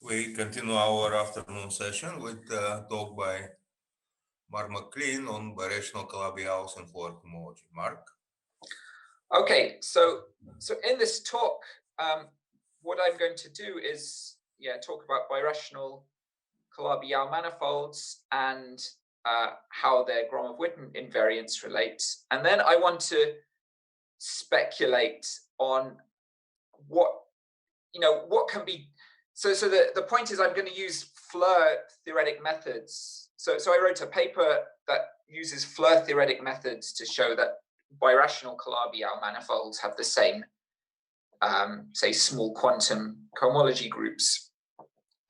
We continue our afternoon session with a talk by Mark McLean on Birational Calabi-Yau and Floer Cohomology. Mark? Okay, so in this talk, what I'm going to do is talk about birational Calabi-Yau manifolds and how their Gromov-Witten invariants relate. And then I want to speculate on what can be. So the point is I'm going to use Floer theoretic methods. So I wrote a paper that uses Floer theoretic methods to show that birational Calabi-Yau manifolds have the same, say, small quantum cohomology groups.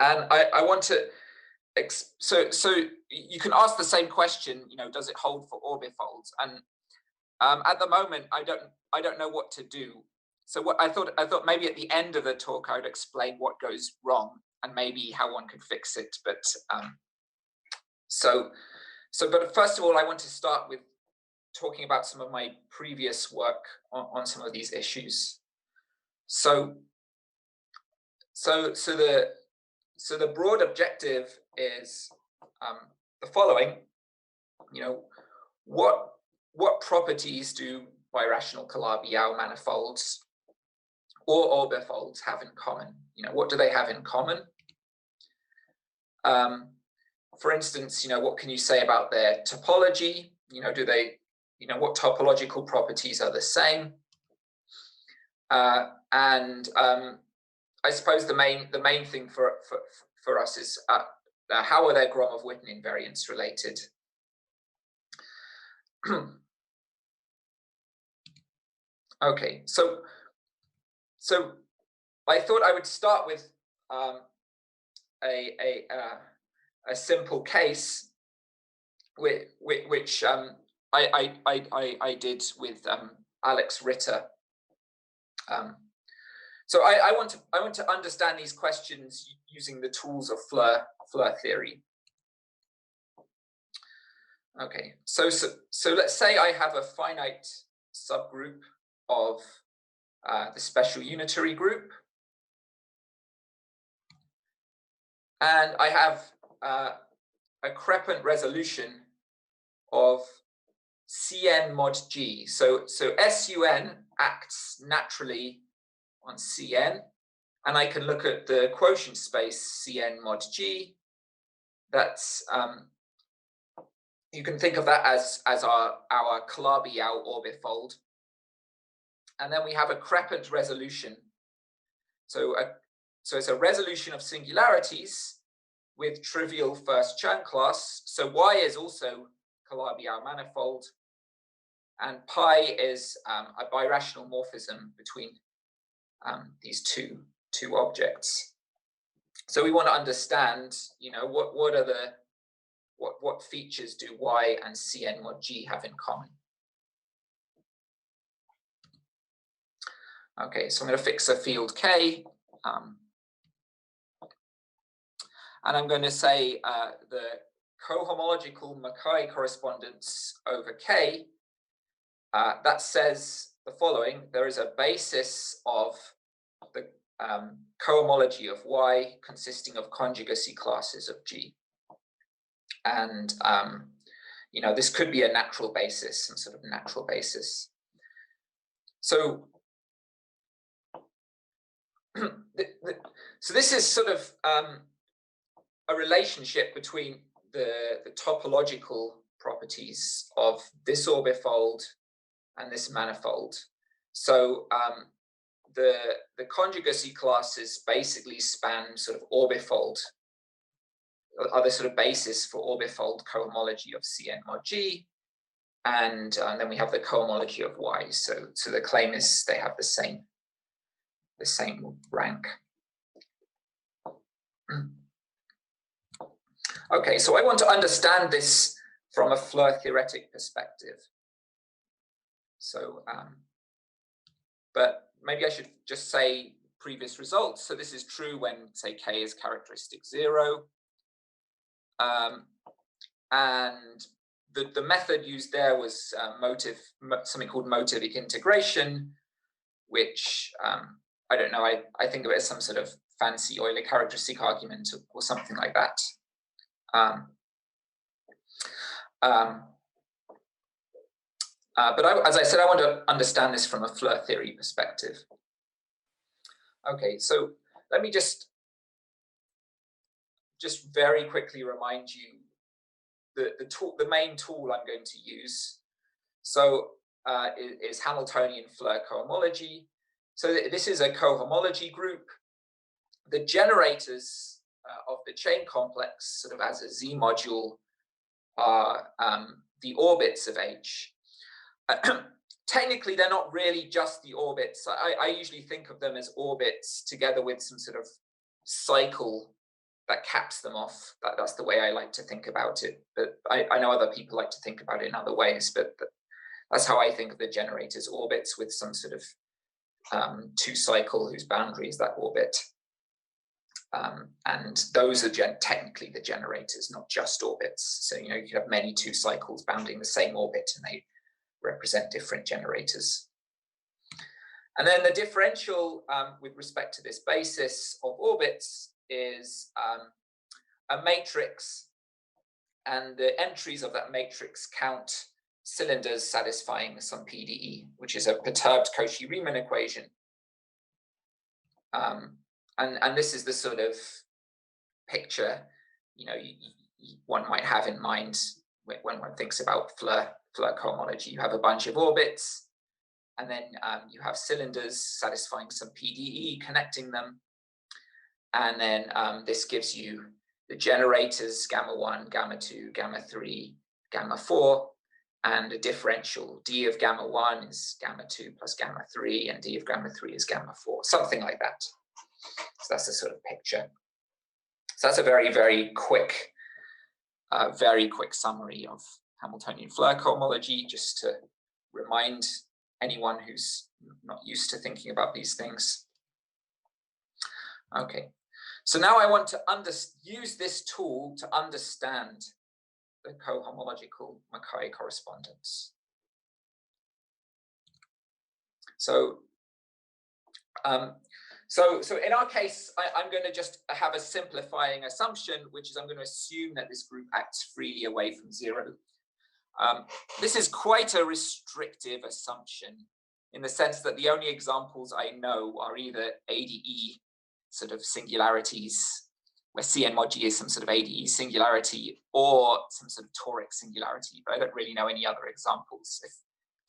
And I want to, so you can ask the same question, does it hold for orbifolds? And at the moment, I don't know what to do. So what I thought maybe at the end of the talk, I would explain what goes wrong and maybe how one could fix it. But but first of all, I want to start with talking about some of my previous work on some of these issues. So the broad objective is the following. What properties do birational Calabi-Yau manifolds or orbifolds have in common? What do they have in common? For instance, what can you say about their topology? What topological properties are the same? And I suppose the main thing for us is how are their Gromov-Witten invariants related? Okay, so I thought I would start with a simple case which I did with Alex Ritter. So I want to understand these questions using the tools of Floer theory. Okay, so let's say I have a finite subgroup of the special unitary group, and I have a crepant resolution of Cn mod G. So SUN acts naturally on Cn, and I can look at the quotient space Cn mod G. That's you can think of that as our Calabi-Yau orbifold. And then we have a crepant resolution. So it's a resolution of singularities with trivial first Chern class. So Y is also Calabi-Yau manifold, and pi is a birational morphism between these two objects. So we want to understand, what features do Y and Cn mod G have in common? Okay, so I'm going to fix a field K, and I'm going to say the cohomological McKay correspondence over K, that says the following: there is a basis of the cohomology of Y consisting of conjugacy classes of G. And, this could be a natural basis, some sort of natural basis. So, so this is sort of a relationship between the topological properties of this orbifold and this manifold. So the conjugacy classes basically span sort of orbifold, are the sort of basis for orbifold cohomology of Cn mod G, and then we have the cohomology of Y. So the claim is they have the same rank. Okay, so I want to understand this from a Floer theoretic perspective. So, but maybe I should just say previous results. So this is true when, say, K is characteristic 0. And the method used there was something called motivic integration, which I don't know, I think of it as some sort of fancy Euler characteristic argument or something like that. But as I said, I want to understand this from a Floer theory perspective. Okay, so let me just very quickly remind you the main tool I'm going to use. So is Hamiltonian Floer Cohomology. So this is a cohomology group. The generators of the chain complex, sort of as a Z module, are the orbits of H. Technically, they're not really just the orbits. I usually think of them as orbits together with some sort of cycle that caps them off. That's the way I like to think about it. But I know other people like to think about it in other ways, but that's how I think of the generators, orbits with some sort of two cycle whose boundary is that orbit. And those are technically the generators, not just orbits. So, you know, you have many two cycles bounding the same orbit and they represent different generators. And then the differential with respect to this basis of orbits is a matrix, and the entries of that matrix count cylinders satisfying some PDE, which is a perturbed Cauchy-Riemann equation. And this is the sort of picture, you know, one might have in mind when one thinks about Floer cohomology. You have a bunch of orbits, and then you have cylinders satisfying some PDE connecting them. And then this gives you the generators, gamma 1, gamma 2, gamma 3, gamma 4, and a differential. D of gamma 1 is gamma 2 plus gamma 3, and D of gamma 3 is gamma 4, something like that. So that's a sort of picture. So that's a very, very quick summary of Hamiltonian Floer cohomology, just to remind anyone who's not used to thinking about these things. Okay, so now I want to use this tool to understand the cohomological McKay correspondence. So in our case, I'm going to just have a simplifying assumption, which is I'm going to assume that this group acts freely away from zero. This is quite a restrictive assumption in the sense that the only examples I know are either ADE sort of singularities, where Cn mod G is some sort of ADE singularity, or some sort of toric singularity, but I don't really know any other examples. If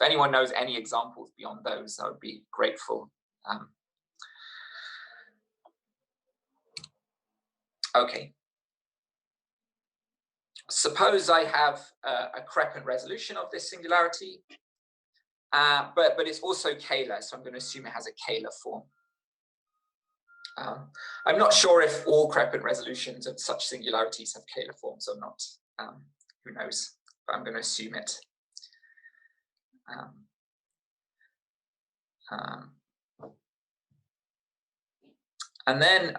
anyone knows any examples beyond those, I would be grateful. Okay. Suppose I have a Crepin resolution of this singularity, but it's also Kähler, so I'm going to assume it has a Kähler form. I'm not sure if all Crepin resolutions of such singularities have Kähler forms or not. Who knows? But I'm going to assume it. And then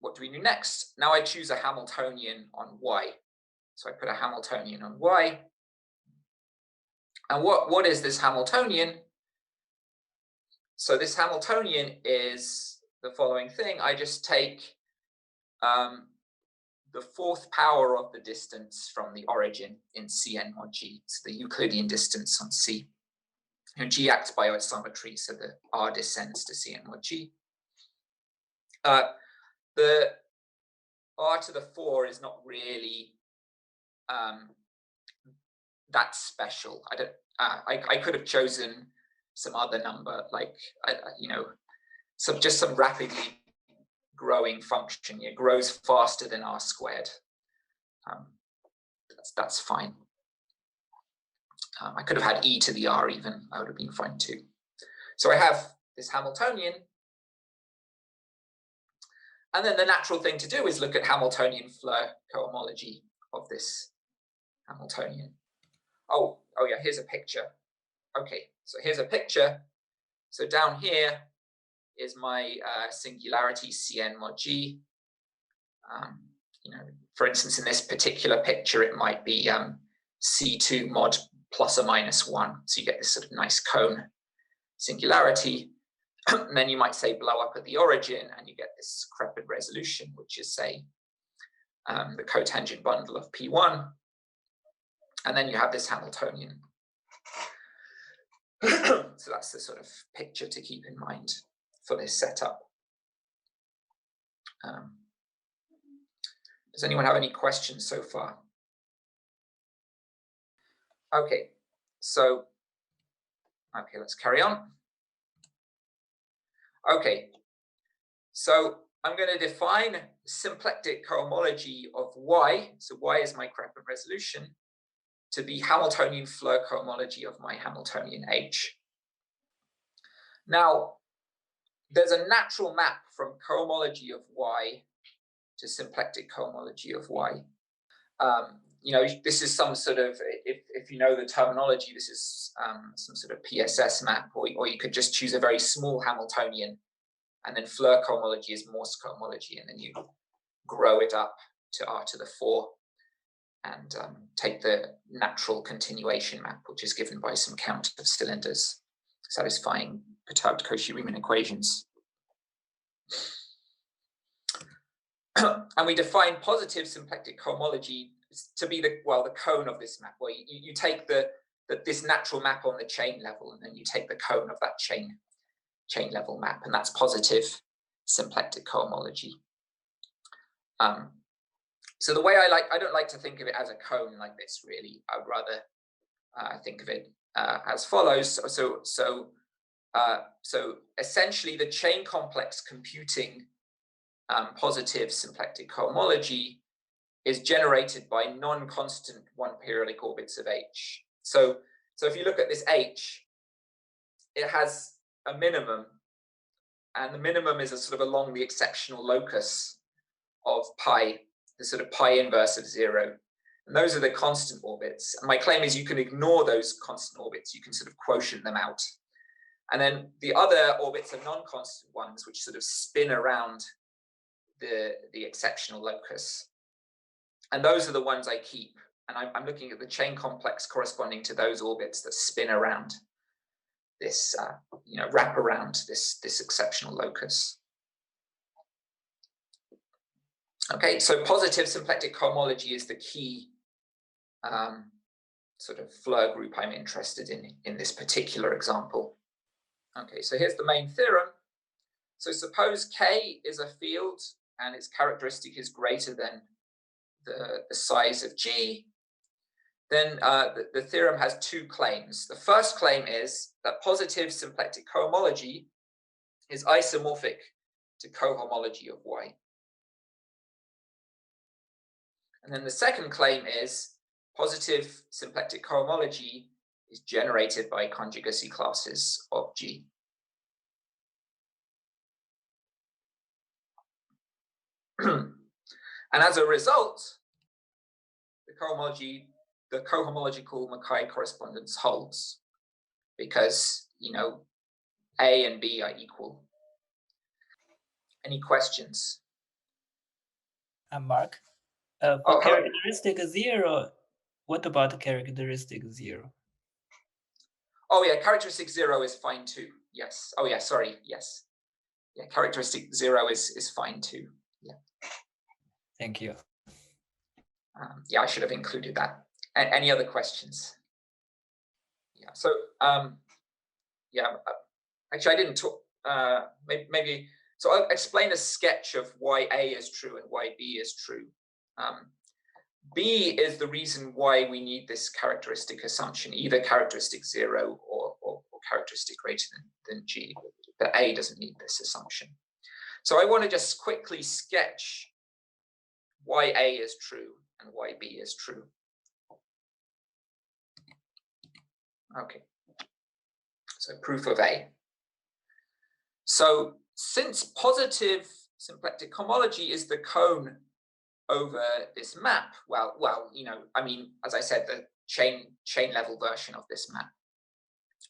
what do we do next? Now I choose a Hamiltonian on Y. So I put a Hamiltonian on Y. And what is this Hamiltonian? So this Hamiltonian is the following thing. I just take the fourth power of the distance from the origin in Cn mod G. It's the Euclidean distance on C. And G acts by isometry, so the R descends to Cn mod G. The R to the 4 is not really that special. I could have chosen some other number, like you know, just some rapidly growing function. It grows faster than R squared. That's fine. I could have had e to the R even. That would have been fine too. So I have this Hamiltonian. And then the natural thing to do is look at Hamiltonian Floer cohomology of this Hamiltonian. Oh yeah, here's a picture. Okay, so here's a picture. So down here is my singularity Cn mod G. You know, for instance, in this particular picture, it might be C2 mod plus or minus 1. So you get this sort of nice cone singularity. And then you might say blow up at the origin, and you get this Crepin resolution, which is, say, the cotangent bundle of P1. And then you have this Hamiltonian. So that's the sort of picture to keep in mind for this setup. Does anyone have any questions so far? Okay, so, okay, let's carry on. Okay, so I'm going to define symplectic cohomology of Y, so Y is my Crepin resolution, to be Hamiltonian Floer cohomology of my Hamiltonian H. Now, there's a natural map from cohomology of Y to symplectic cohomology of Y. You know, this is some sort of, if you know the terminology, this is some sort of PSS map, or you could just choose a very small Hamiltonian, and then Floer cohomology is Morse cohomology, and then you grow it up to R to the 4 and take the natural continuation map, which is given by some count of cylinders satisfying perturbed Cauchy-Riemann equations. And we define positive symplectic cohomology to be the cone of this map, where you take this natural map on the chain level, and then you take the cone of that chain level map, and that's positive symplectic cohomology. So the way I don't like to think of it as a cone like this, really. I would rather think of it as follows. So essentially, the chain complex computing positive symplectic cohomology is generated by non-constant one-periodic orbits of H. So if you look at this H, it has a minimum, and the minimum is a sort of along the exceptional locus of pi, the sort of pi inverse of 0. And those are the constant orbits. And my claim is you can ignore those constant orbits. You can sort of quotient them out. And then the other orbits are non-constant ones, which sort of spin around the exceptional locus. And those are the ones I keep. And I'm looking at the chain complex corresponding to those orbits that spin around this, wrap around this exceptional locus. Okay, so positive symplectic cohomology is the key sort of Floer group I'm interested in this particular example. Okay, so here's the main theorem. So suppose K is a field and its characteristic is greater than the size of G, then the theorem has two claims. The first claim is that positive symplectic cohomology is isomorphic to cohomology of Y. And then the second claim is positive symplectic cohomology is generated by conjugacy classes of G. And as a result, the cohomological McKay correspondence holds, because, A and B are equal. Any questions? Mark, for characteristic 0, what about characteristic 0? Oh yeah, characteristic 0 is fine too. Yes. Oh yeah, sorry. Yes. Yeah, characteristic 0 is fine too. Yeah. Thank you. Yeah, I should have included that. Any other questions? Yeah. So actually I didn't talk. Maybe. So I'll explain a sketch of why A is true and why B is true. B is the reason why we need this characteristic assumption, either characteristic 0 or characteristic greater than G, but A doesn't need this assumption. So I want to just quickly sketch why A is true and why B is true. Okay, so proof of A. So since positive symplectic cohomology is the cone over this map, as I said, the chain level version of this map.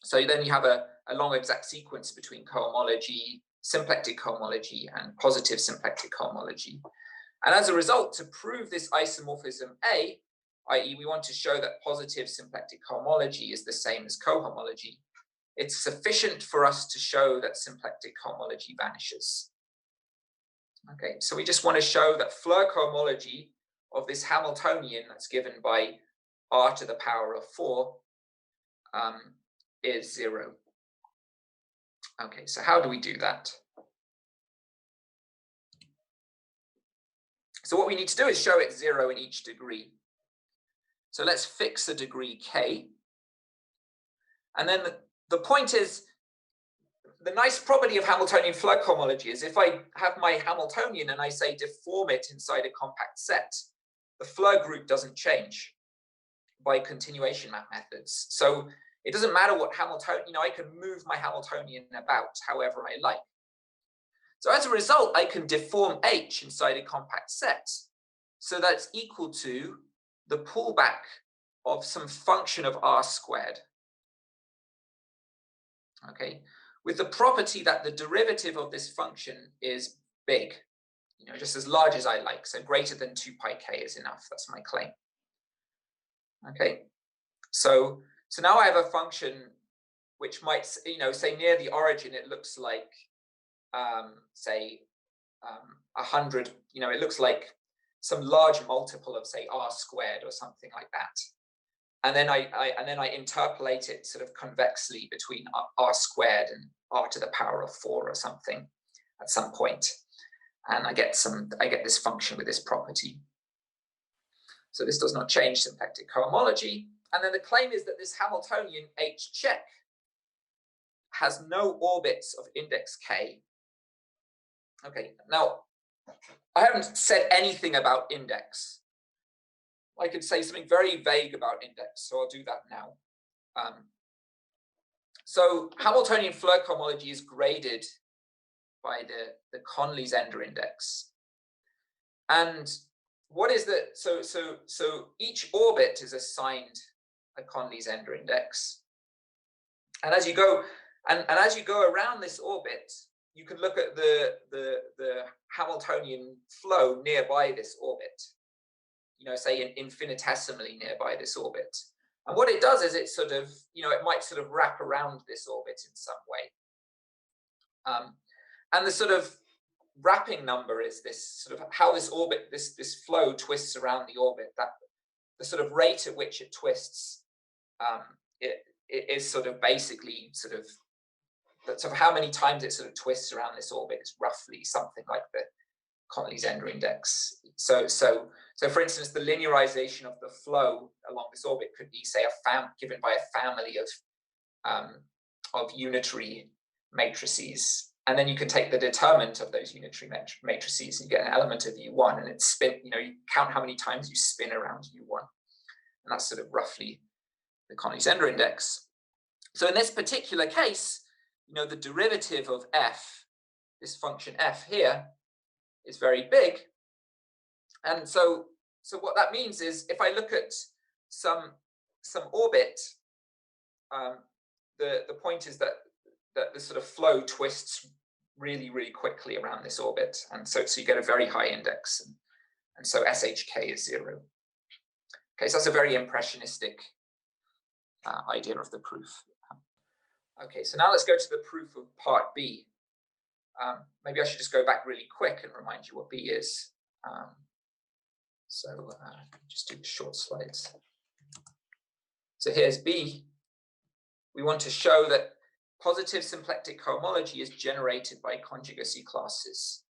So then you have a long exact sequence between cohomology, symplectic cohomology, and positive symplectic cohomology. And as a result, to prove this isomorphism A, i.e. we want to show that positive symplectic cohomology is the same as cohomology, it's sufficient for us to show that symplectic cohomology vanishes. Okay, so we just want to show that Floer cohomology of this Hamiltonian that's given by r to the power of 4 is 0. Okay, so how do we do that? So what we need to do is show it's 0 in each degree. So let's fix a degree k. And then the point is, the nice property of Hamiltonian Floer cohomology is if I have my Hamiltonian and I say deform it inside a compact set, the Floer group doesn't change by continuation map methods. So it doesn't matter what Hamiltonian, I can move my Hamiltonian about however I like. So as a result, I can deform H inside a compact set so that's equal to the pullback of some function of r squared. Okay, with the property that the derivative of this function is big, just as large as I like, so greater than 2 pi k is enough. That's my claim. Okay, so now I have a function which might, say near the origin, it looks like, say, 100. It looks like some large multiple of, say, r squared or something like that. And then I interpolate it sort of convexly between r squared and r to the power of 4 or something at some point, and I get this function with this property. So this does not change symplectic cohomology. And then the claim is that this Hamiltonian H check has no orbits of index k. Okay, now I haven't said anything about index. I could say something very vague about index, so I'll do that now. So Hamiltonian Floer cohomology is graded by the Conley-Zender index. And what is the, so each orbit is assigned a Conley-Zender index. And as you go, and as you go around this orbit, you can look at the Hamiltonian flow nearby this orbit. Say infinitesimally nearby this orbit. And what it does is it sort of, it might sort of wrap around this orbit in some way. And the sort of wrapping number is this sort of how this orbit, this flow twists around the orbit, that the sort of rate at which it twists, it is sort of basically sort of how many times it sort of twists around this orbit is roughly something like the Conley-Zender index. So for instance, the linearization of the flow along this orbit could be, say, given by a family of unitary matrices, and then you can take the determinant of those unitary matrices and you get an element of U1, and it's spin. You count how many times you spin around U1, and that's sort of roughly the Conley-Zender index. So in this particular case, the derivative of f, this function f here, is very big. And so what that means is if I look at some orbit, the point is that the sort of flow twists really, really quickly around this orbit. And so you get a very high index. And so SHK is 0. Okay, so that's a very impressionistic idea of the proof. Okay, so now let's go to the proof of part B. Maybe I should just go back really quick and remind you what B is. Just do the short slides. So here's B. We want to show that positive symplectic cohomology is generated by conjugacy classes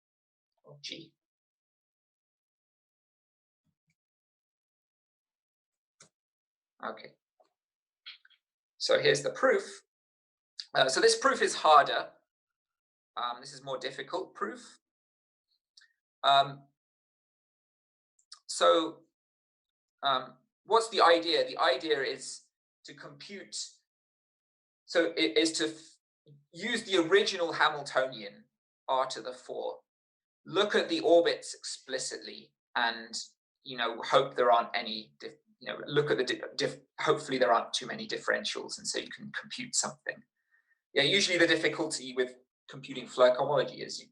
of G. Okay. So here's the proof. So this proof is harder. This is more difficult proof. What's the idea? The idea is to compute, so it is to use the original Hamiltonian, r to the 4, look at the orbits explicitly, and hope there aren't any, look at the, hopefully there aren't too many differentials, and so you can compute something. Yeah, usually the difficulty with computing Floer cohomology is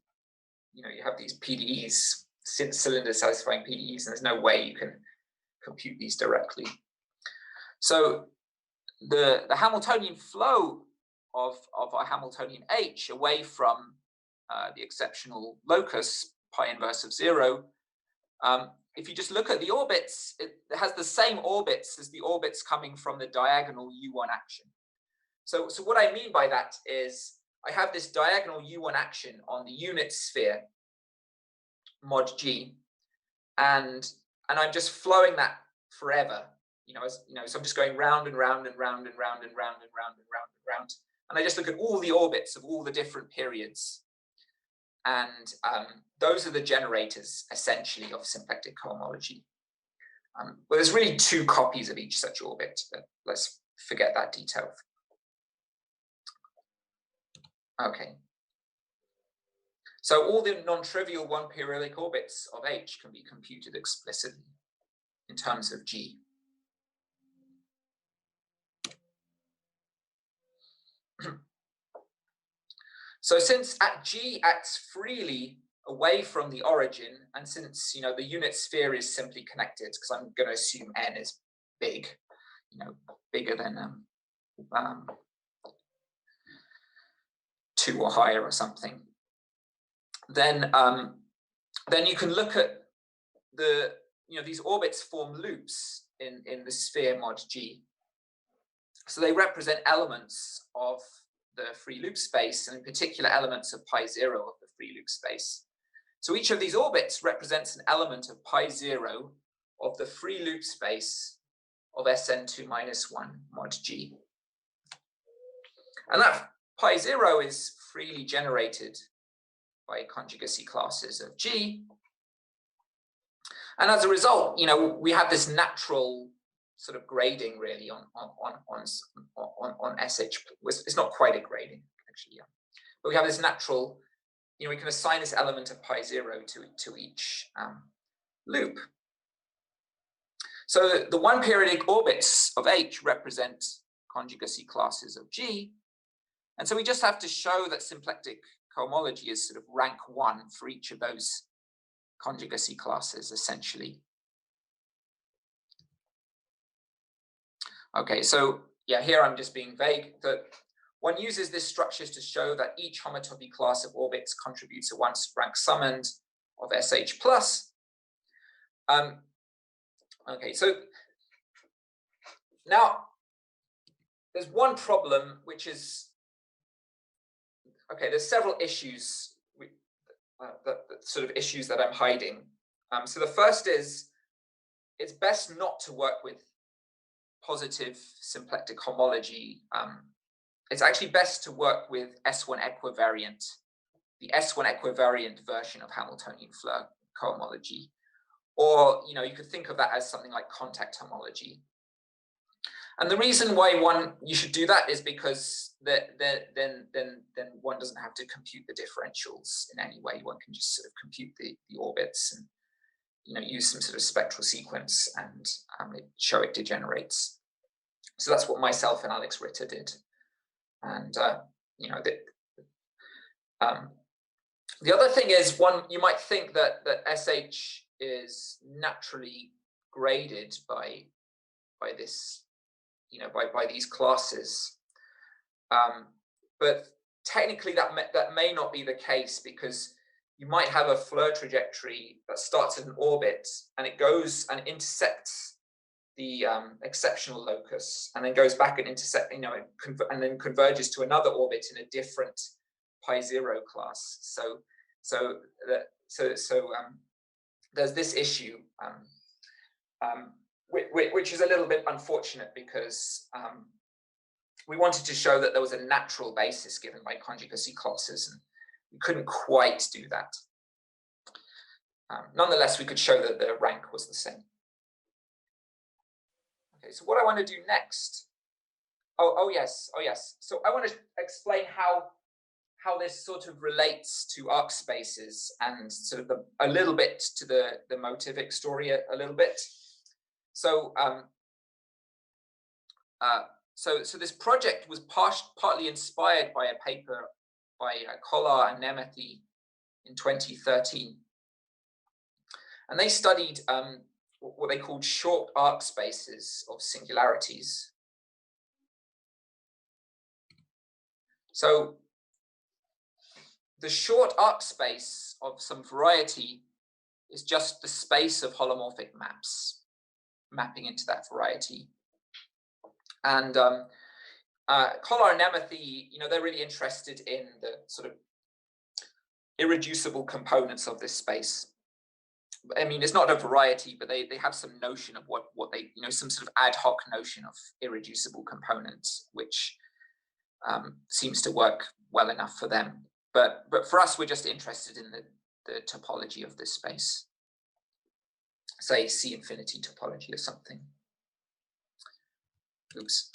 you have these PDEs, cylinder satisfying PDEs, and there's no way you can compute these directly. So the Hamiltonian flow of our Hamiltonian H away from the exceptional locus, pi inverse of 0, if you just look at the orbits, it has the same orbits as the orbits coming from the diagonal U1 action. So what I mean by that is I have this diagonal U1 action on the unit sphere mod G, and I'm just flowing that forever, so I'm just going round and round and round and round and round and round and round and round, and I just look at all the orbits of all the different periods, and those are the generators essentially of symplectic cohomology. But there's really 2 copies of each such orbit, but let's forget that detail. Okay. So all the non-trivial 1-periodic orbits of H can be computed explicitly in terms of G. So since G acts freely away from the origin, and since the unit sphere is simply connected, because I'm going to assume n is big, bigger than 2 or higher or something, then you can look at these orbits form loops in the sphere mod G. So they represent elements of the free loop space, and in particular elements of pi 0 of the free loop space. So each of these orbits represents an element of pi 0 of the free loop space of Sn2 minus 1 mod G. And that pi 0 is freely generated by conjugacy classes of G. And as a result, we have this natural sort of grading really on SH. It's not quite a grading actually, but we have this natural, we can assign this element of pi 0 to each loop. So the 1-periodic orbits of H represent conjugacy classes of G. And so we just have to show that symplectic cohomology is sort of rank 1 for each of those conjugacy classes, essentially. Okay, so yeah, here I'm just being vague. That one uses this structure to show that each homotopy class of orbits contributes a 1-rank summand of SH plus. Okay, so now there's one problem, which is, okay, there's several issues, that sort of issues that I'm hiding. So the first is, it's best not to work with positive symplectic homology. It's actually best to work with S1 equivariant, the S1 equivariant version of Hamiltonian Floer cohomology. Or, you could think of that as something like contact homology. And the reason why you should do that is because then one doesn't have to compute the differentials in any way. One can just sort of compute the orbits and use some sort of spectral sequence and show it degenerates. So that's what myself and Alex Ritter did. And the other thing is, you might think that SH is naturally graded by this, by these classes, but technically that may not be the case, because you might have a Floer trajectory that starts at an orbit and it goes and intersects the exceptional locus, and then goes back and and then converges to another orbit in a different pi 0 class. So there's this issue, which is a little bit unfortunate, because we wanted to show that there was a natural basis given by conjugacy classes, and we couldn't quite do that. Nonetheless, we could show that the rank was the same. Okay, so what I want to do next, oh yes. So I want to explain how this sort of relates to arc spaces, and sort of a little bit to the motivic story a little bit. So so this project was partly inspired by a paper by Kolar and Nemeth in 2013, and they studied what they called short arc spaces of singularities. So the short arc space of some variety is just the space of holomorphic maps mapping into that variety. And Kolar and Nemethy, they're really interested in the sort of irreducible components of this space. I mean, it's not a variety, but they have some notion of what they, some sort of ad hoc notion of irreducible components, which seems to work well enough for them. But for us, we're just interested in the topology of this space, say C infinity topology or something. Oops.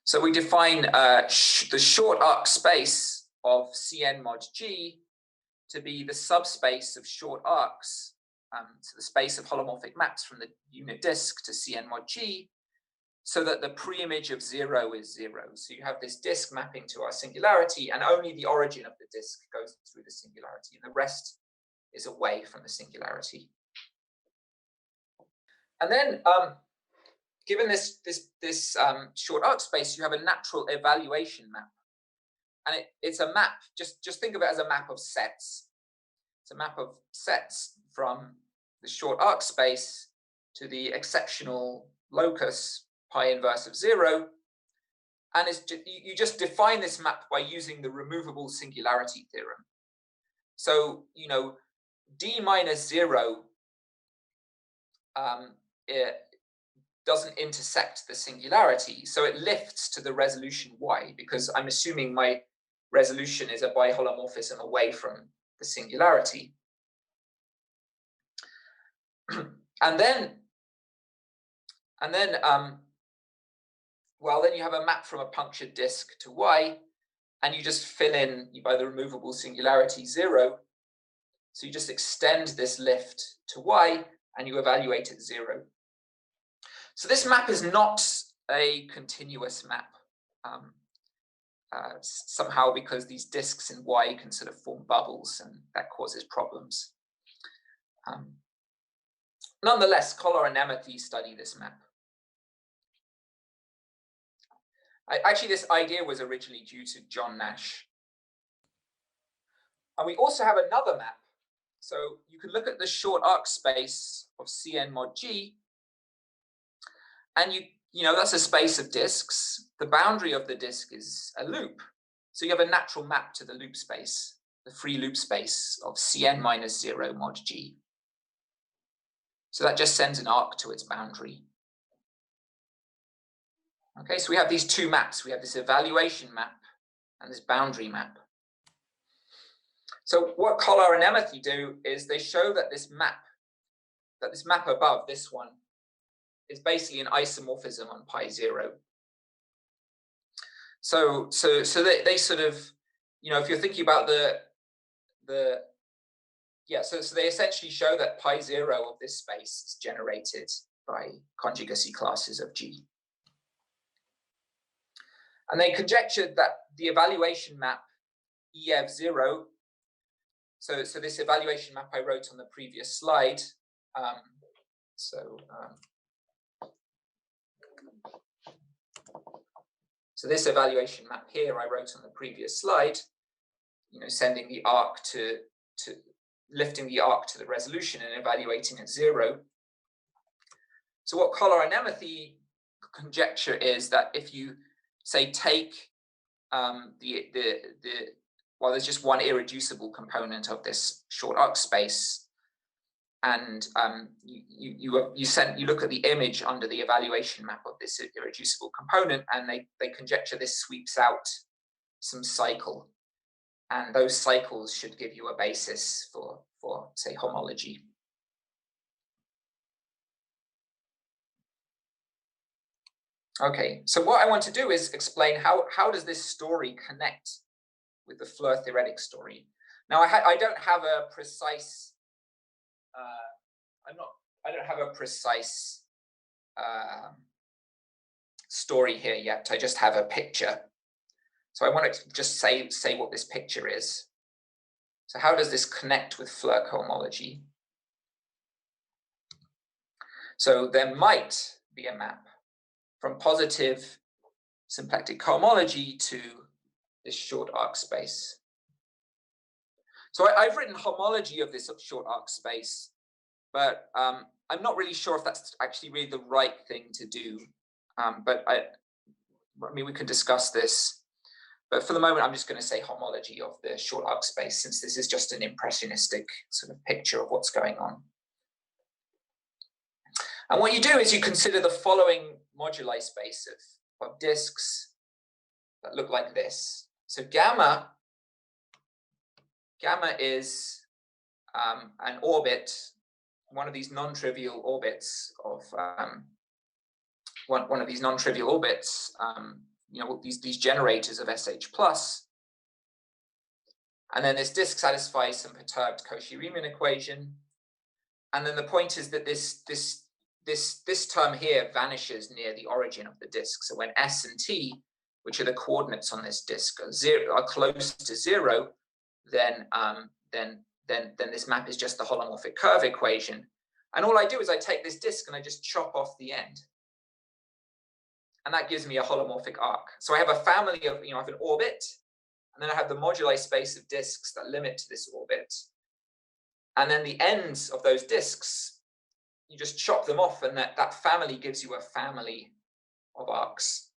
So we define the short arc space of Cn mod G to be the subspace of short arcs, so the space of holomorphic maps from the unit disk to Cn mod G, so that the preimage of 0 is 0. So you have this disk mapping to our singularity, and only the origin of the disk goes through the singularity, and the rest is away from the singularity. And then, given this short arc space, you have a natural evaluation map. And it's a map, just think of it as a map of sets. It's a map of sets from the short arc space to the exceptional locus pi inverse of 0. And you just define this map by using the removable singularity theorem. So, D minus 0 it doesn't intersect the singularity. So it lifts to the resolution y, because I'm assuming my resolution is a biholomorphism away from the singularity. And then you have a map from a punctured disk to y, and you just fill in by the removable singularity 0. So you just extend this lift to y, and you evaluate at 0. So this map is not a continuous map. Somehow, because these disks in y can sort of form bubbles, and that causes problems. Nonetheless, Kolar and Nemethy study this map. Actually, this idea was originally due to John Nash. And we also have another map. So you can look at the short arc space of Cn mod G, and that's a space of disks. The boundary of the disk is a loop. So you have a natural map to the loop space, the free loop space of Cn minus 0 mod G. So that just sends an arc to its boundary. Okay, so we have these two maps. We have this evaluation map and this boundary map. So what Kolar and Nemethy do is they show that this map above, this one, is basically an isomorphism on pi 0. So they sort of, if you're thinking about so they essentially show that pi 0 of this space is generated by conjugacy classes of G. And they conjectured that the evaluation map EF0, so this evaluation map I wrote on the previous slide, so this evaluation map here I wrote on the previous slide, sending the arc to lifting the arc to the resolution and evaluating at 0. So what Kolar and Nemethy conjecture is that if you say take there's just one irreducible component of this short arc space, and you look at the image under the evaluation map of this irreducible component, and they conjecture this sweeps out some cycle, and those cycles should give you a basis for say homology. Okay, so what I want to do is explain how does this story connect with the Floer theoretic story. Now I don't have a precise I don't have a precise story here yet. I just have a picture. So I want to just say what this picture is. So how does this connect with Floer cohomology? So there might be a map from positive symplectic cohomology to this short arc space. So I've written homology of this short arc space, but I'm not really sure if that's actually really the right thing to do. But I mean, we can discuss this. But for the moment, I'm just going to say homology of the short arc space, since this is just an impressionistic sort of picture of what's going on. And what you do is you consider the following moduli space of disks that look like this. So gamma is an orbit, one of these non-trivial orbits of one of these non-trivial orbits. You know, these generators of SH plus, and then this disk satisfies some perturbed Cauchy-Riemann equation, and then the point is that this term here vanishes near the origin of the disk. So when S and T, which are the coordinates on this disk, are close to 0, then this map is just the holomorphic curve equation. And all I do is I take this disk and I just chop off the end. And that gives me a holomorphic arc. So I have a family of, I have an orbit, and then I have the moduli space of disks that limit to this orbit. And then the ends of those disks, you just chop them off, and that family gives you a family of arcs.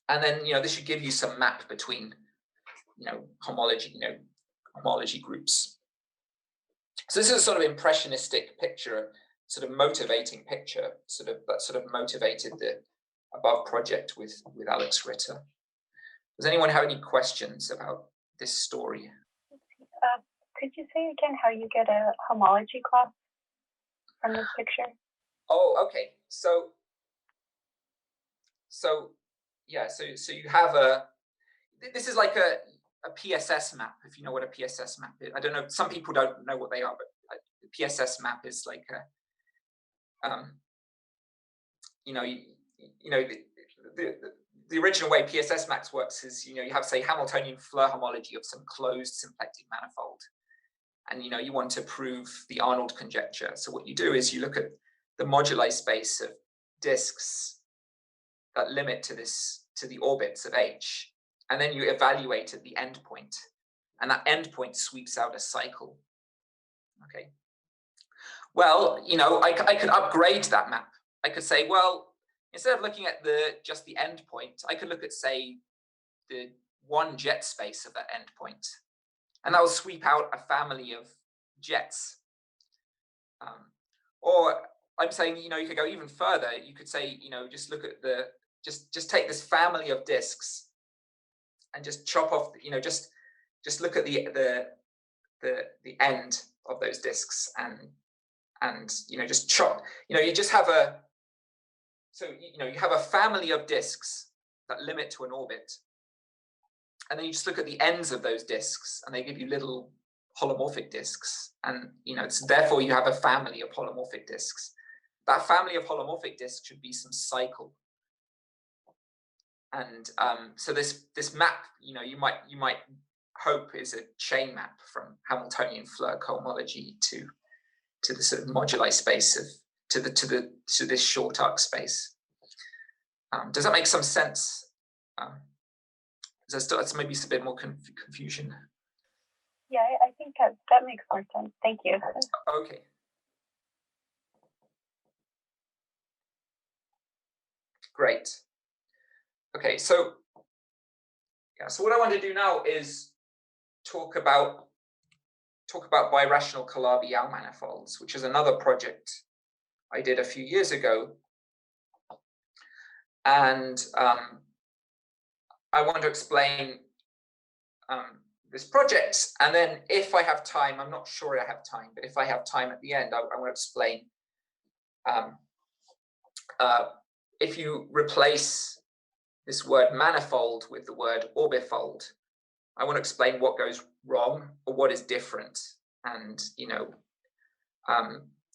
And then, this should give you some map between, homology groups. So this is a sort of impressionistic picture, sort of motivating picture, that sort of motivated the above project with Alex Ritter. Does anyone have any questions about this story? Could you say again how you get a homology class from this picture? Oh, okay. So you have this is like a PSS map, if you know what a PSS map is. I don't know, some people don't know what they are, but the PSS map is like the original way PSS maps works is, you have, say, Hamiltonian Floer homology of some closed symplectic manifold. And, you want to prove the Arnold conjecture. So what you do is you look at the moduli space of disks that limit to the orbits of H. And then you evaluate at the endpoint. And that endpoint sweeps out a cycle. Okay. Well, I could upgrade that map. I could say, well, instead of looking at just the endpoint, I could look at, say, the one jet space of that endpoint, and that will sweep out a family of jets. Or I'm saying, you could go even further. You could say, just look at just take this family of disks and just chop off, just look at the end of those disks and just chop. You just have you have a family of disks that limit to an orbit, and then you just look at the ends of those disks, and they give you little holomorphic disks, and therefore you have a family of holomorphic disks. That family of holomorphic disks should be some cycle, and so this map, you might hope is a chain map from Hamiltonian Floer cohomology to the sort of moduli space of to this short arc space. Does that make some sense? That's maybe a bit more confusion. Yeah, I think that makes more sense. Thank you. Okay. Great. Okay, so what I want to do now is talk about birational Calabi-Yau manifolds, which is another project I did a few years ago. And I want to explain this project. And then if I have time, I'm not sure I have time, but if I have time at the end, I want to explain if you replace this word manifold with the word orbifold, I want to explain what goes wrong or what is different, and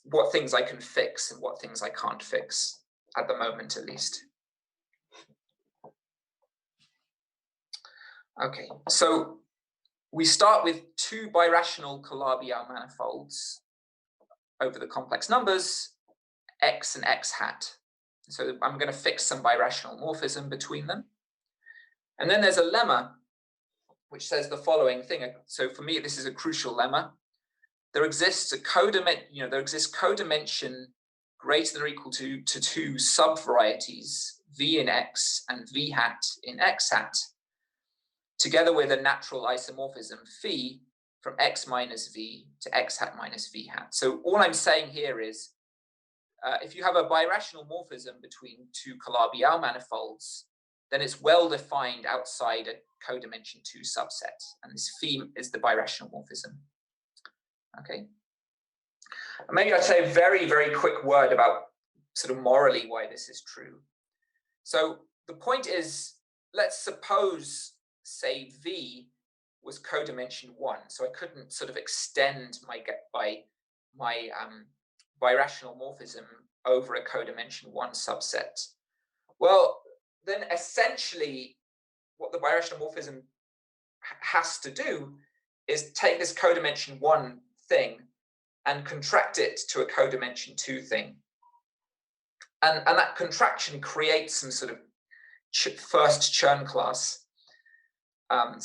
what things I can fix and what things I can't fix at the moment, at least. Okay, so we start with two birational Calabi-Yau manifolds over the complex numbers x and x hat. So I'm going to fix some birational morphism between them. And then there's a lemma which says the following thing. So for me, this is a crucial lemma. There exists a codimension greater than or equal to two subvarieties, v in x and v hat in x hat, together with a natural isomorphism phi from x minus v to x hat minus v hat. So all I'm saying here is, if you have a birational morphism between two Calabi-Yau manifolds, then it's well defined outside a codimension 2 subset, and this phi is the birational morphism. Okay. And maybe I'd say a very, very quick word about sort of morally why this is true. So the point is, let's suppose, say, v was codimension 1, so I couldn't sort of extend my birational morphism over a codimension 1 subset. Well, then essentially what the birational morphism has to do is take this codimension 1 thing and contract it to a codimension 2 thing. And that contraction creates some sort of first Chern class. And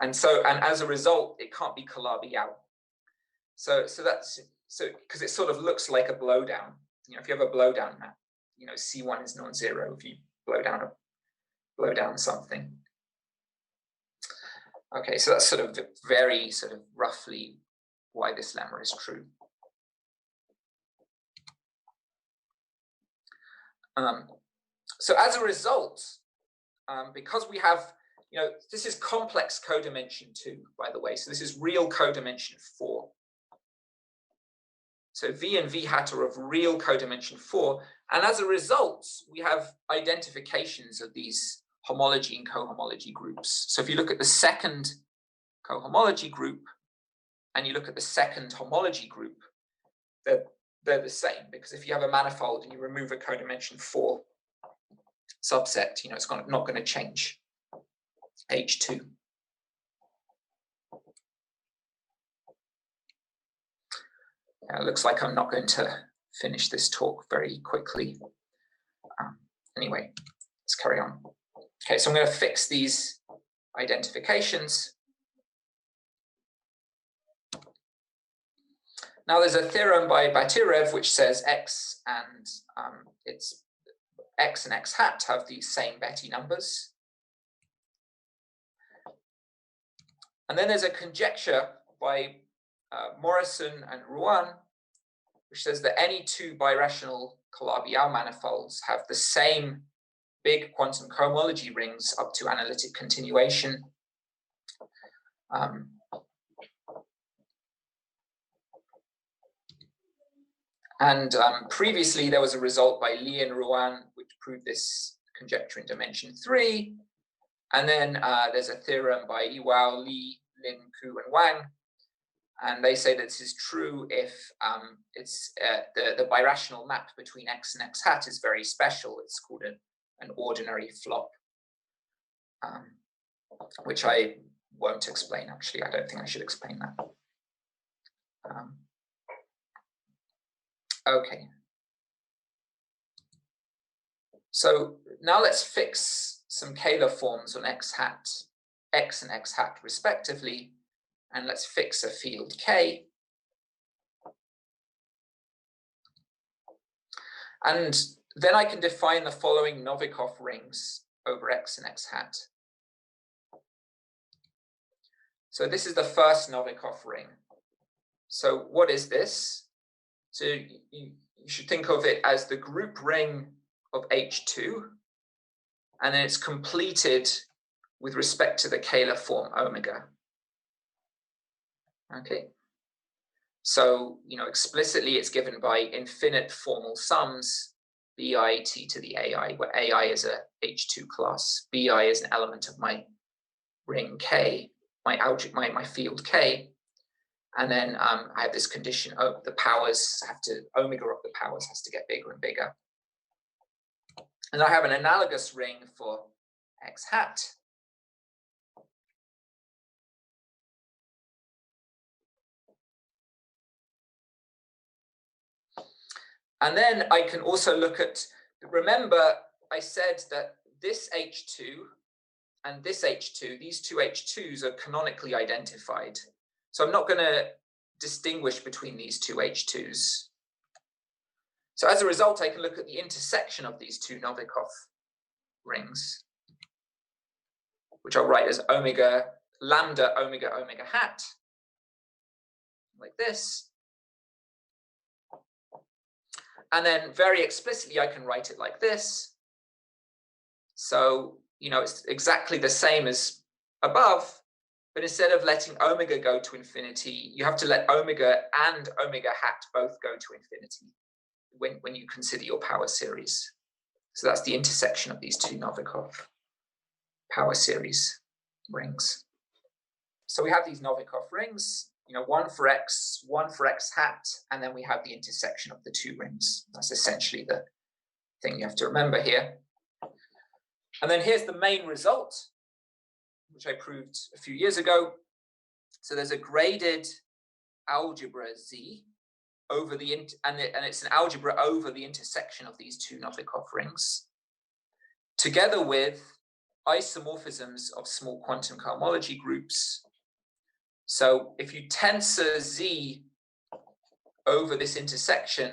as a result, it can't be Calabi-Yau. So because it sort of looks like a blowdown. If you have a blowdown map, C1 is non-zero if you blow down something. Okay, so that's sort of very sort of roughly why this lemma is true. So as a result, because we have, this is complex codimension 2, by the way. So this is real codimension 4. So V and V hat are of real codimension 4. And as a result, we have identifications of these homology and cohomology groups. So if you look at the second cohomology group and you look at the second homology group, they're the same, because if you have a manifold and you remove a codimension 4 subset, it's not going to change H2. It looks like I'm not going to finish this talk very quickly. Anyway, let's carry on. Okay, so I'm going to fix these identifications. Now there's a theorem by Batirev which says x and x hat have the same Betti numbers. And then there's a conjecture by Morrison and Rouen, which says that any two birational Calabi-Yau manifolds have the same big quantum cohomology rings up to analytic continuation. Previously, there was a result by Li and Rouen which proved this conjecture in dimension 3. And then there's a theorem by Iwao, Li, Lin, Ku, and Wang. And they say that this is true if it's the birational map between x and x hat is very special. It's called an ordinary flop, which I won't explain, actually. I don't think I should explain that. Okay. So now let's fix some Kähler forms on x and x hat respectively, and let's fix a field K. And then I can define the following Novikov rings over x and x hat. So this is the first Novikov ring. So what is this? So you should think of it as the group ring of H2, and then it's completed with respect to the Kähler form omega. Okay. So, explicitly it's given by infinite formal sums, bi t to the ai, where ai is a H2 class. Bi is an element of my ring K, my field K. And then I have this condition of the powers omega of the powers has to get bigger and bigger. And I have an analogous ring for x hat. And then I can also look at, remember I said that this H2 and this H2, these two H2s are canonically identified. So I'm not going to distinguish between these two H2s. So as a result, I can look at the intersection of these two Novikov rings, which I'll write as omega, lambda, omega, omega hat, like this. And then very explicitly, I can write it like this. So, you know, it's exactly the same as above, but instead of letting omega go to infinity, you have to let omega and omega hat both go to infinity when you consider your power series. So that's the intersection of these two Novikov power series rings. So we have these Novikov rings, you know, one for x hat, and then we have the intersection of the two rings. That's essentially the thing you have to remember here. And then here's the main result, which I proved a few years ago. So there's a graded algebra Z over the and it's an algebra over the intersection of these two Novikov rings, together with isomorphisms of small quantum cohomology groups. So if you tensor Z over this intersection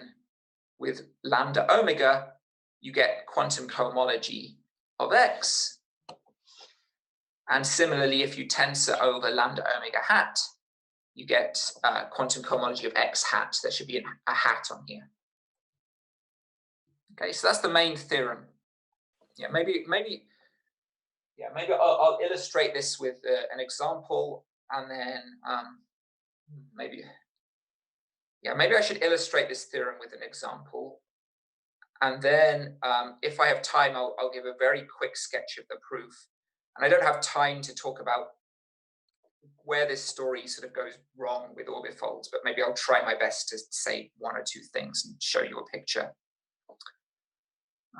with lambda omega, you get quantum cohomology of X. And similarly, if you tensor over lambda omega hat, you get quantum cohomology of X hat. There should be a hat on here. Okay, so that's the main theorem. Yeah, maybe I'll illustrate this with an example, and then maybe I should illustrate this theorem with an example, and then if I have time, I'll give a very quick sketch of the proof. And I don't have time to talk about where this story sort of goes wrong with orbifolds, but maybe I'll try my best to say one or two things and show you a picture.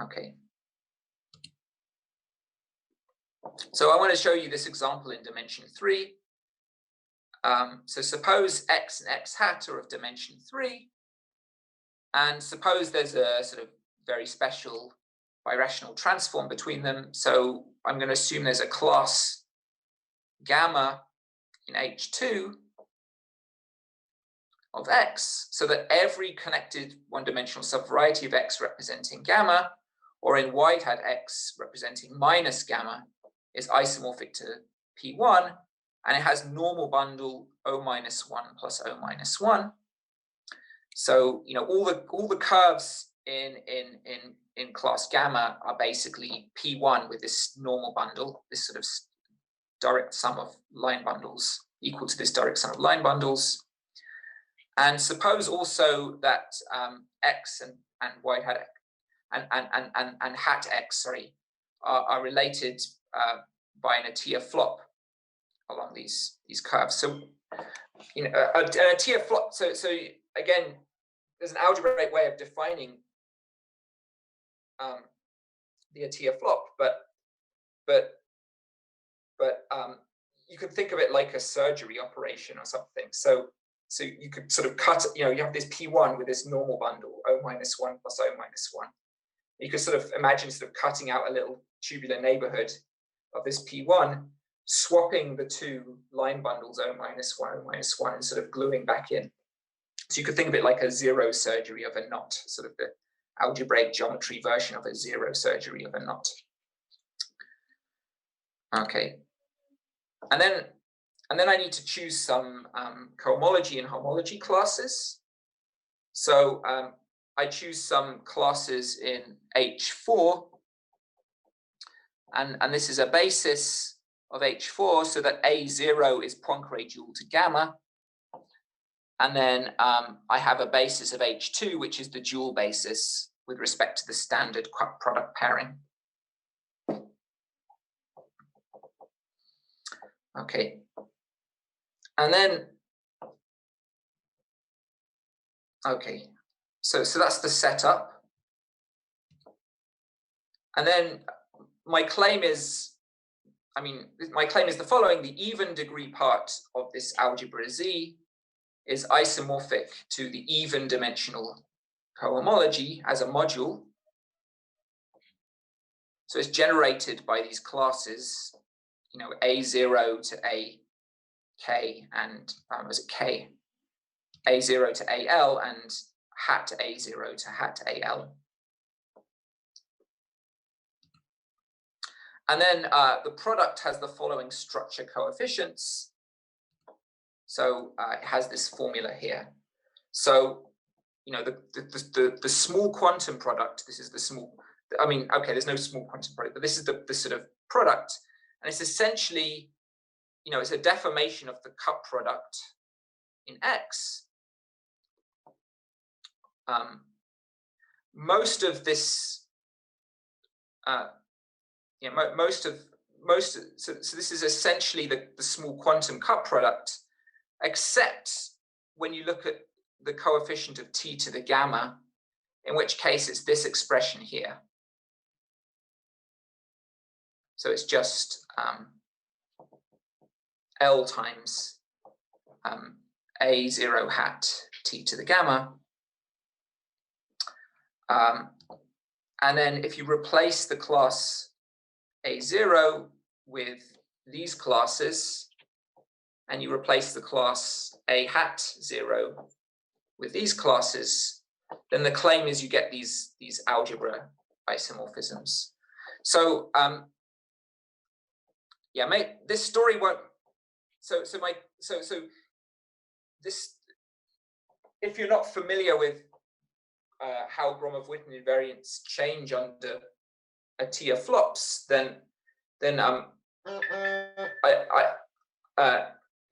Okay. So I want to show you this example in dimension 3. So suppose x and x hat are of dimension 3, and suppose there's a sort of very special birational transform between them. So I'm going to assume there's a class gamma in H2 of x, so that every connected one-dimensional subvariety of x representing gamma, or in y hat x representing minus gamma, is isomorphic to P1, and it has normal bundle O-1 plus O-1. So, you know, all the curves in class gamma are basically P1 with this normal bundle, this sort of direct sum of line bundles equal to this direct sum of line bundles. And suppose also that x and y hat and hat x, sorry, are related by an Atiyah flop along these curves. So, you know, an Atiyah flop. So again, there's an algebraic way of defining the Atiyah flop, but you could think of it like a surgery operation or something. So you could sort of cut, you know, you have this P1 with this normal bundle, O-1 plus O-1. You could sort of imagine sort of cutting out a little tubular neighborhood of this P1, swapping the two line bundles, O-1, O-1, and sort of gluing back in. So you could think of it like a zero surgery of a knot, sort of the algebraic geometry version of a zero surgery of a knot. Okay. And then I need to choose some cohomology and homology classes. So I choose some classes in H4, and this is a basis of H4, so that A0 is Poincare dual to gamma. And then I have a basis of H2, which is the dual basis with respect to the standard product pairing. Okay. And then, okay, so that's the setup. And then my claim is the following: the even degree part of this algebra Z is isomorphic to the even dimensional cohomology as a module. So it's generated by these classes you know, A0 to AK and was it K? A0 to AL and hat A0 to hat AL. And then the product has the following structure coefficients. So it has this formula here. So, you know, the small quantum product, this is the small, I mean, okay, there's no small quantum product, but this is the sort of product. And it's essentially, you know, it's a deformation of the cup product in X. Most of this, so this is essentially the small quantum cup product, except when you look at the coefficient of t to the gamma, in which case it's this expression here. So it's just L times A0 hat t to the gamma. And then if you replace the class A0 with these classes, and you replace the class A hat 0 with these classes, then the claim is you get these algebra isomorphisms. So yeah, this story won't. So this, if you're not familiar with how Gromov-Witten invariants change under a T of flops, then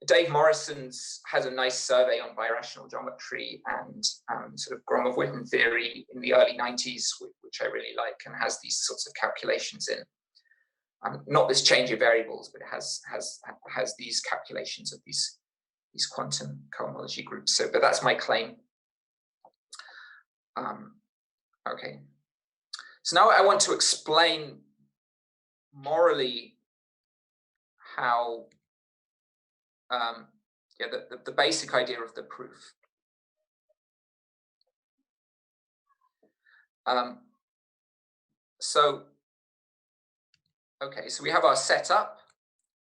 Dave Morrison's has a nice survey on birational geometry and sort of Gromov-Witten theory in the early 90s, which I really like, and has these sorts of calculations in. Not this change of variables, but it has these calculations of these quantum cohomology groups. So, but that's my claim. Okay. So now I want to explain morally how the basic idea of the proof. Okay, so we have our setup,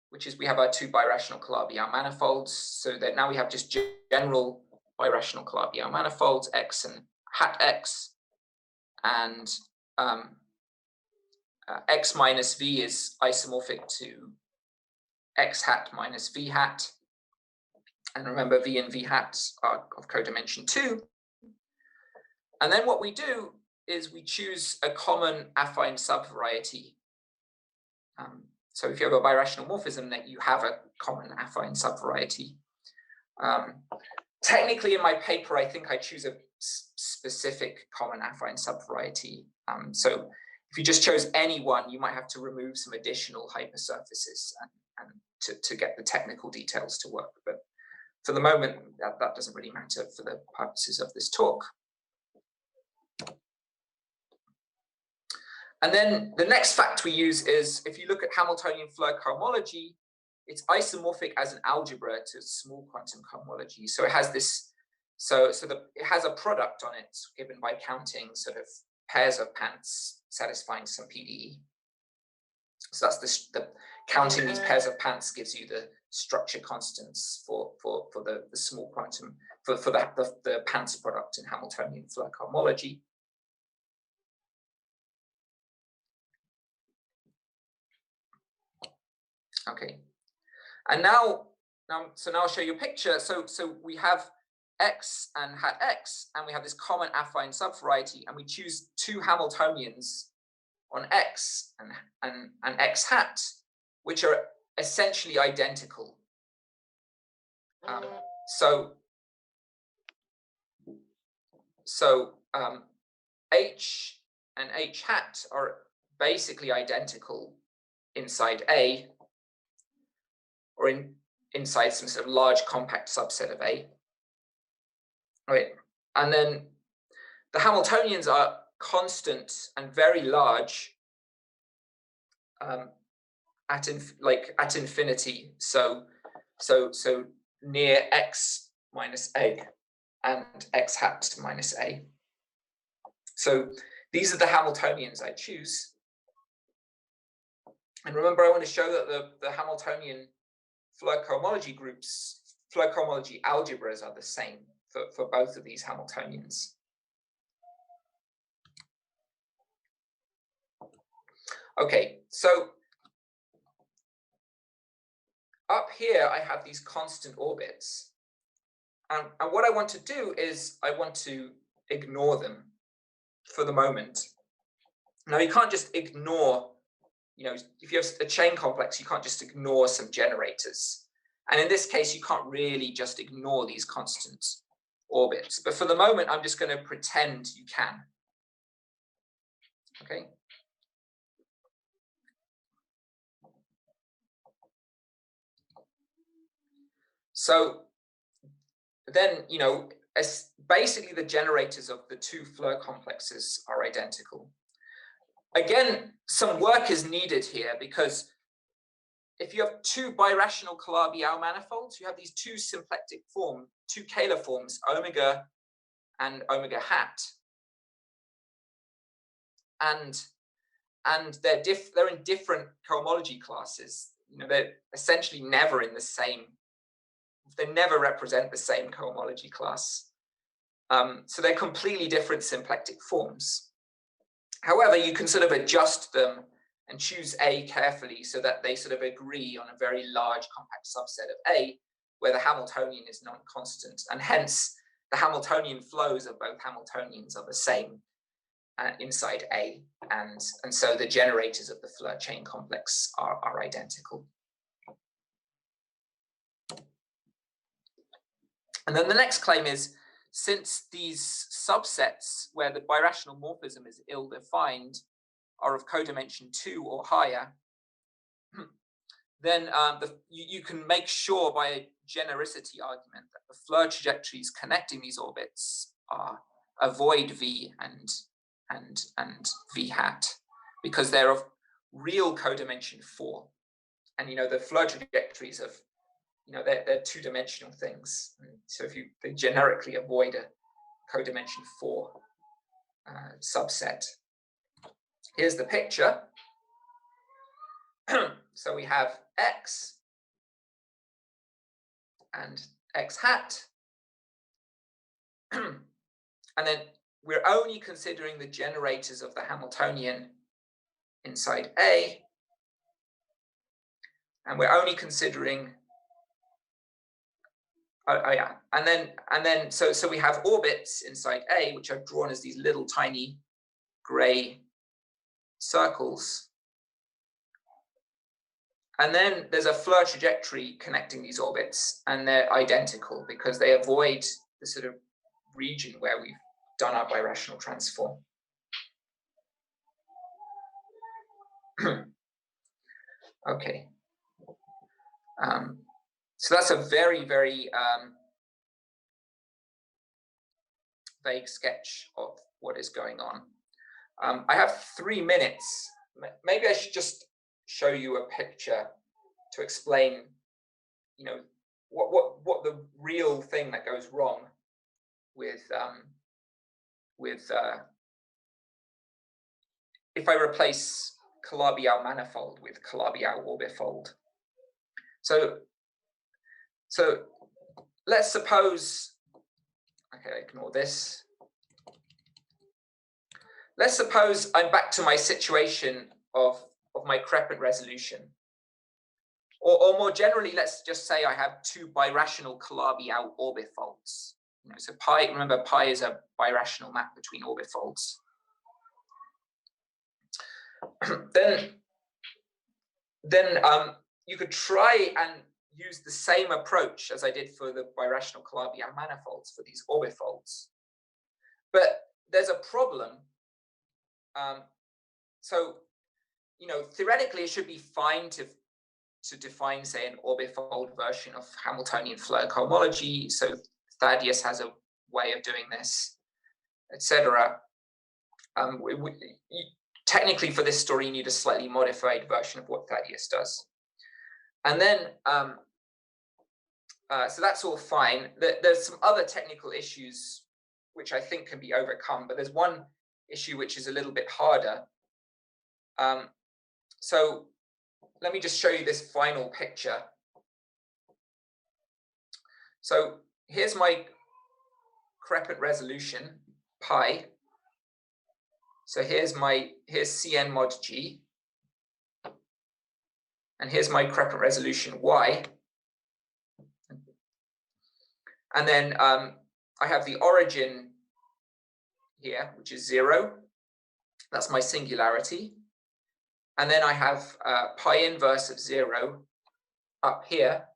which is we have our two birational Calabi-Yau manifolds. So that now we have just general birational Calabi-Yau manifolds, X and hat X, and X minus V is isomorphic to X hat minus V hat. And remember, V and V hat are of codimension 2. And then what we do is we choose a common affine subvariety. So if you have a birational morphism, that you have a common affine subvariety. Technically, in my paper, I think I choose a specific common affine subvariety. So if you just chose any one, you might have to remove some additional hypersurfaces and to get the technical details to work. But for the moment, that doesn't really matter for the purposes of this talk. And then the next fact we use is, if you look at Hamiltonian Floer cohomology, it's isomorphic as an algebra to small quantum cohomology. So it has this, it has a product on it given by counting sort of pairs of pants satisfying some PDE. So that's the counting these pairs of pants gives you the structure constants for the small quantum for the pants product in Hamiltonian Floer cohomology. Okay, and now I'll show you a picture. So we have X and hat X, and we have this common affine subvariety, and we choose two Hamiltonians on X and X hat, which are essentially identical. H and H hat are basically identical inside A, or inside some sort of large compact subset of A. Right, and then the Hamiltonians are constant and very large at infinity. So near X minus A and X hat minus A. So these are the Hamiltonians I choose. And remember, I want to show that the Hamiltonian Floer cohomology groups, Floer cohomology algebras are the same for both of these Hamiltonians. Okay, so up here I have these constant orbits. And what I want to do is I want to ignore them for the moment. Now, you can't just ignore, if you have a chain complex, you can't just ignore some generators. And in this case, you can't really just ignore these constant orbits. But for the moment, I'm just going to pretend you can. Okay. So then, basically the generators of the two Floer complexes are identical. Again, some work is needed here because if you have two birational Calabi-Yau manifolds, you have these two symplectic forms, two Kähler forms, omega and omega hat, and they're in different cohomology classes. They're essentially never in the same. They never represent the same cohomology class. So they're completely different symplectic forms. However, you can sort of adjust them and choose A carefully so that they sort of agree on a very large compact subset of A, where the Hamiltonian is non-constant, and hence the Hamiltonian flows of both Hamiltonians are the same inside A, and so the generators of the Floer chain complex are identical. And then the next claim is, since these subsets where the birational morphism is ill-defined are of codimension 2 or higher, then you can make sure by a genericity argument that the Floer trajectories connecting these orbits avoid V and V hat, because they're of real codimension 4. And the Floer trajectories of they're two-dimensional things. So they generically avoid a codimension 4 subset. Here's the picture. So we have X and X hat. And then we're only considering the generators of the Hamiltonian inside A. And we're only considering and then so we have orbits inside A, which are drawn as these little tiny gray circles. And then there's a Floer trajectory connecting these orbits, and they're identical because they avoid the sort of region where we've done our birational transform. Okay. So that's a very, very vague sketch of what is going on. I have 3 minutes. Maybe I should just show you a picture to explain, what the real thing that goes wrong with if I replace Calabi-Yau manifold with Calabi-Yau orbifold. So let's suppose, okay, ignore this. Let's suppose I'm back to my situation of my Crepin resolution. Or more generally, let's just say I have two birational Calabi-Yau orbifolds. So pi, remember, pi is a birational map between orbifolds. then you could try and use the same approach as I did for the birational Calabi-Yau manifolds for these orbifolds. But there's a problem. So, theoretically, it should be fine to define, say, an orbifold version of Hamiltonian Floer cohomology. So Thaddeus has a way of doing this, etc. Technically, for this story, you need a slightly modified version of what Thaddeus does. And then, so that's all fine. There's some other technical issues which I think can be overcome, but there's one issue which is a little bit harder. So let me just show you this final picture. So here's my Crepin resolution, pi. So here's Cn mod g. And here's my Crepin resolution y. And then I have the origin here, which is 0. That's my singularity. And then I have pi inverse of 0 up here,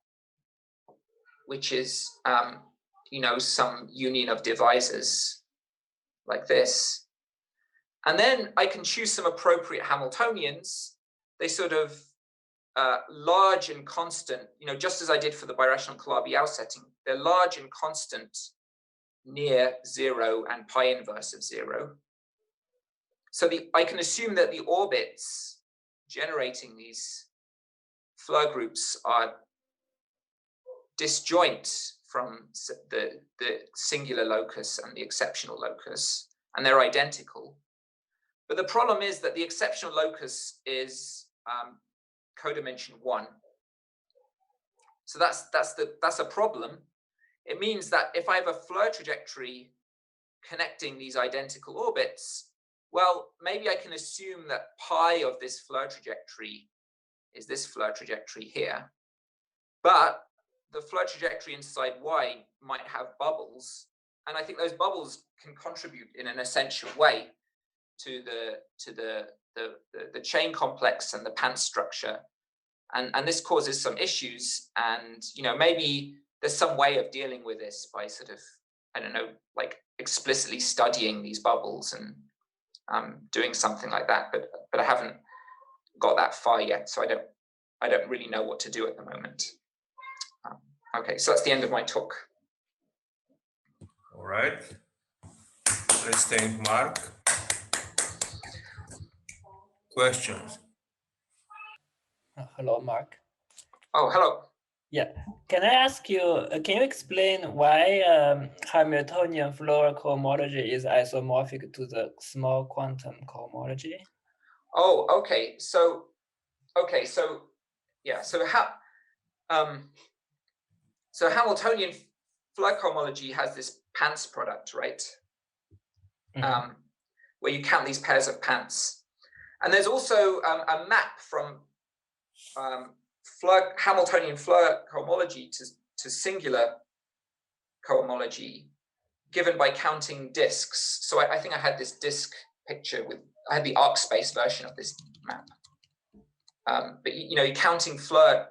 which is, you know, some union of divisors like this. And then I can choose some appropriate Hamiltonians. They sort of large and constant, you know, just as I did for the birational Calabi-Yau setting, they're large and constant near 0 and pi inverse of 0. So I can assume that the orbits generating these Floer groups are disjoint from the singular locus and the exceptional locus, and they're identical. But the problem is that the exceptional locus is codimension 1. So that's a problem. It means that if I have a Floer trajectory connecting these identical orbits, well, maybe I can assume that pi of this Floer trajectory is this Floer trajectory here. But the Floer trajectory inside y might have bubbles, and I think those bubbles can contribute in an essential way to the chain complex and the Pant structure, and this causes some issues. And you know, maybe there's some way of dealing with this by sort of, I don't know, like explicitly studying these bubbles and doing something like that. But I haven't got that far yet, so I don't really know what to do at the moment. Okay, so that's the end of my talk. All right. Let's thank Mark. Questions? Hello, Mark. Oh, hello. Yeah. Can I ask you, can you explain why Hamiltonian Floer cohomology is isomorphic to the small quantum cohomology? Oh, okay. So yeah. So Hamiltonian Floer cohomology has this Pants product, right? Mm-hmm. Where you count these pairs of Pants. And there's also a map from Hamiltonian Floer cohomology to singular cohomology given by counting disks. So I think I had this disk picture I had the arc space version of this map. But you know, you're counting Floer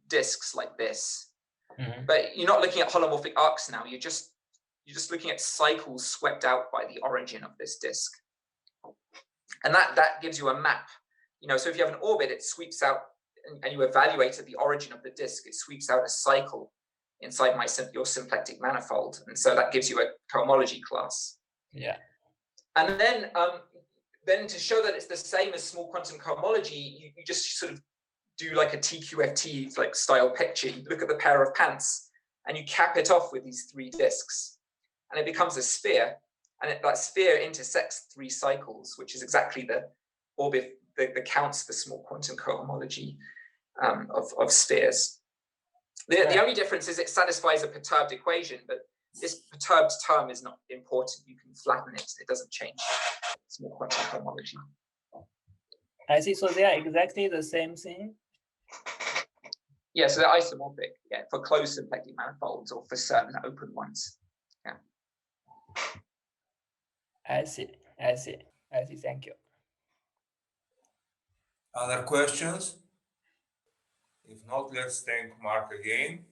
disks like this. Mm-hmm. But you're not looking at holomorphic arcs now. You're just looking at cycles swept out by the origin of this disk. And that gives you a map. You know, so if you have an orbit, it sweeps out, and you evaluate at the origin of the disk, it sweeps out a cycle inside your symplectic manifold. And so that gives you a cohomology class. Yeah. And then to show that it's the same as small quantum cohomology, you just sort of do like a TQFT like style picture. You look at the pair of Pants and you cap it off with these 3 disks, and it becomes a sphere. And that sphere intersects 3 cycles, which is exactly the orbit that counts the small quantum cohomology of spheres. The only difference is it satisfies a perturbed equation, but this perturbed term is not important. You can flatten it. It doesn't change small quantum cohomology. I see. So they are exactly the same thing? Yeah, so they're isomorphic, yeah, for closed symplectic manifolds or for certain open ones. Yeah. I see. Thank you. Other questions? If not, let's thank Mark again.